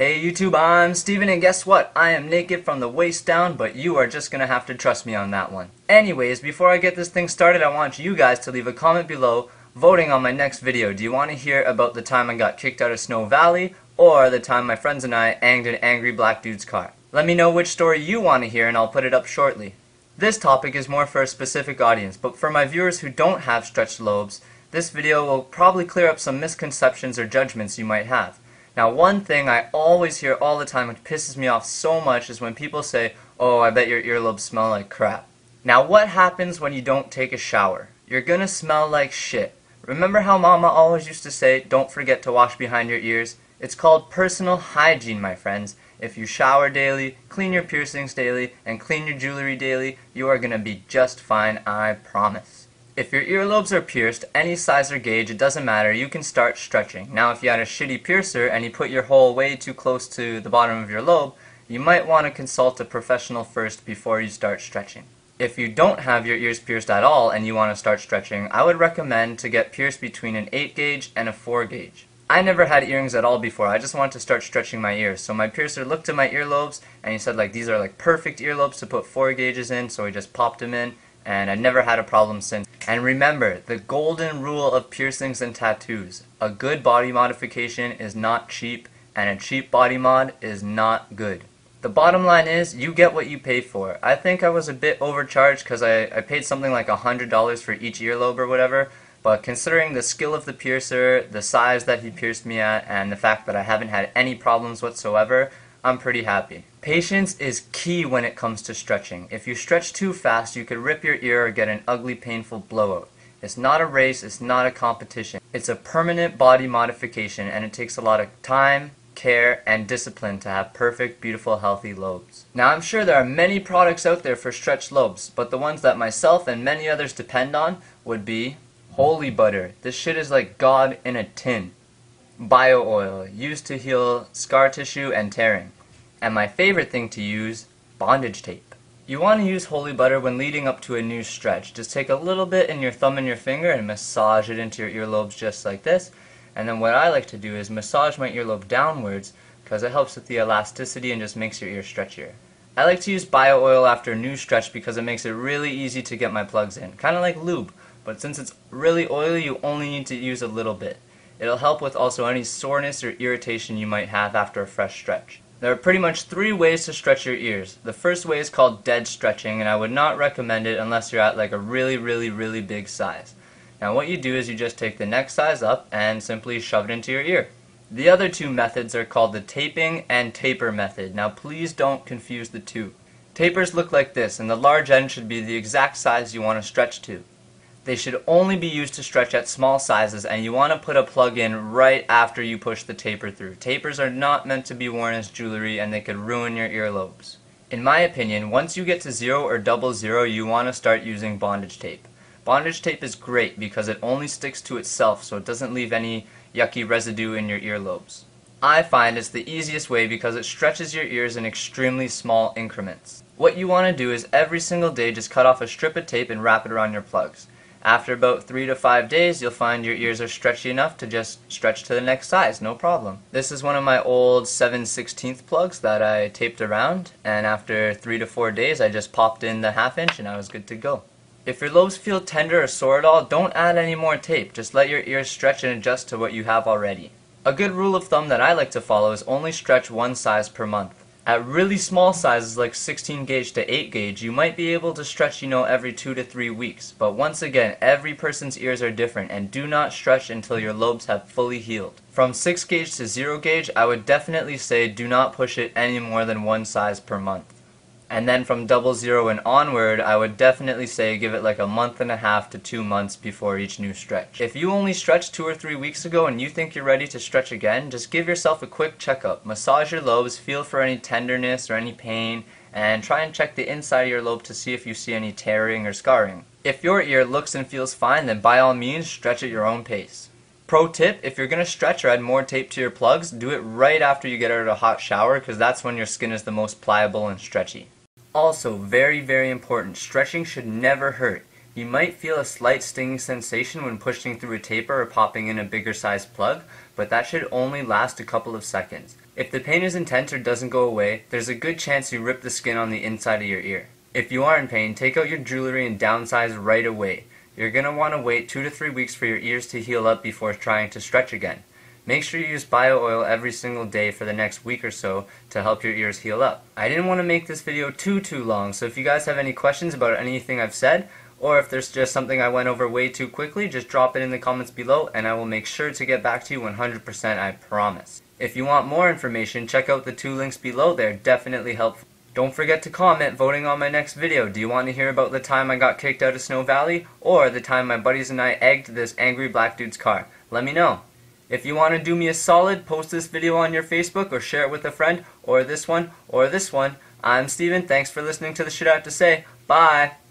Hey YouTube, I'm Steven, and guess what? I am naked from the waist down, but you are just gonna have to trust me on that one. Anyways, before I get this thing started, I want you guys to leave a comment below voting on my next video. Do you want to hear about the time I got kicked out of Snow Valley, or the time my friends and I anged an angry black dude's car? Let me know which story you want to hear and I'll put it up shortly. This topic is more for a specific audience, but for my viewers who don't have stretched lobes, this video will probably clear up some misconceptions or judgments you might have. Now, one thing I always hear all the time which pisses me off so much is when people say, "Oh, I bet your earlobes smell like crap." Now, what happens when you don't take a shower? You're gonna smell like shit. Remember how Mama always used to say, "Don't forget to wash behind your ears"? It's called personal hygiene, my friends. If you shower daily, clean your piercings daily, and clean your jewelry daily, you are gonna be just fine, I promise. If your earlobes are pierced, any size or gauge, it doesn't matter, you can start stretching. Now, if you had a shitty piercer and you put your hole way too close to the bottom of your lobe, you might want to consult a professional first before you start stretching. If you don't have your ears pierced at all and you want to start stretching, I would recommend to get pierced between an 8 gauge and a 4 gauge. I never had earrings at all before. I just wanted to start stretching my ears. So my piercer looked at my earlobes and he said, like, these are like perfect earlobes to put 4 gauges in, so he just popped them in. And I never had a problem since. And remember, the golden rule of piercings and tattoos: a good body modification is not cheap, and a cheap body mod is not good. The bottom line is, you get what you pay for. I think I was a bit overcharged because I paid something like $100 for each earlobe or whatever, but considering the skill of the piercer, the size that he pierced me at, and the fact that I haven't had any problems whatsoever, I'm pretty happy. Patience is key when it comes to stretching. If you stretch too fast, you could rip your ear or get an ugly, painful blowout. It's not a race, it's not a competition. It's a permanent body modification, and it takes a lot of time, care, and discipline to have perfect, beautiful, healthy lobes. Now, I'm sure there are many products out there for stretched lobes, but the ones that myself and many others depend on would be holy butter. This shit is like God in a tin. Bio oil, used to heal scar tissue and tearing. And my favorite thing to use, bondage tape. You want to use holy butter when leading up to a new stretch. Just take a little bit in your thumb and your finger and massage it into your earlobes just like this. And then what I like to do is massage my earlobe downwards because it helps with the elasticity and just makes your ear stretchier. I like to use bio oil after a new stretch because it makes it really easy to get my plugs in. Kind of like lube, but since it's really oily, you only need to use a little bit. It'll help with also any soreness or irritation you might have after a fresh stretch. There are pretty much 3 ways to stretch your ears. The first way is called dead stretching, and I would not recommend it unless you're at like a really big size. Now what you do is you just take the next size up and simply shove it into your ear. The other 2 methods are called the taping and taper method. Now please don't confuse the two. Tapers look like this, and the large end should be the exact size you want to stretch to. They should only be used to stretch at small sizes, and you want to put a plug in right after you push the taper through. Tapers are not meant to be worn as jewelry, and they could ruin your earlobes. In my opinion, once you get to 0 or 00, you want to start using bondage tape. Bondage tape is great because it only sticks to itself, so it doesn't leave any yucky residue in your earlobes. I find it's the easiest way because it stretches your ears in extremely small increments. What you want to do is every single day just cut off a strip of tape and wrap it around your plugs. After about 3 to 5 days, you'll find your ears are stretchy enough to just stretch to the next size, no problem. This is one of my old 7/16 plugs that I taped around, and after 3 to 4 days, I just popped in the 1/2 inch and I was good to go. If your lobes feel tender or sore at all, don't add any more tape. Just let your ears stretch and adjust to what you have already. A good rule of thumb that I like to follow is only stretch 1 size per month. At really small sizes like 16 gauge to 8 gauge, you might be able to stretch, every 2 to 3 weeks. But once again, every person's ears are different, and do not stretch until your lobes have fully healed. From 6 gauge to 0 gauge, I would definitely say do not push it any more than 1 size per month. And then from 00 and onward, I would definitely say give it like a 1.5 to 2 months before each new stretch. If you only stretched 2 or 3 weeks ago and you think you're ready to stretch again, just give yourself a quick checkup. Massage your lobes, feel for any tenderness or any pain, and try and check the inside of your lobe to see if you see any tearing or scarring. If your ear looks and feels fine, then by all means stretch at your own pace. Pro tip, if you're going to stretch or add more tape to your plugs, do it right after you get out of a hot shower because that's when your skin is the most pliable and stretchy. Also, very important, stretching should never hurt. You might feel a slight stinging sensation when pushing through a taper or popping in a bigger sized plug, but that should only last a couple of seconds. If the pain is intense or doesn't go away, there's a good chance you ripped the skin on the inside of your ear. If you are in pain, take out your jewelry and downsize right away. You're going to want to wait 2 to 3 weeks for your ears to heal up before trying to stretch again. Make sure you use bio oil every single day for the next week or so to help your ears heal up. I didn't want to make this video too long, so if you guys have any questions about anything I've said, or if there's just something I went over way too quickly, just drop it in the comments below and I will make sure to get back to you 100%, I promise. If you want more information, check out the 2 links below, they're definitely helpful. Don't forget to comment voting on my next video. Do you want to hear about the time I got kicked out of Snow Valley, or the time my buddies and I egged this angry black dude's car? Let me know. If you want to do me a solid, post this video on your Facebook or share it with a friend, or this one, or this one. I'm Steven, thanks for listening to the shit I have to say. Bye!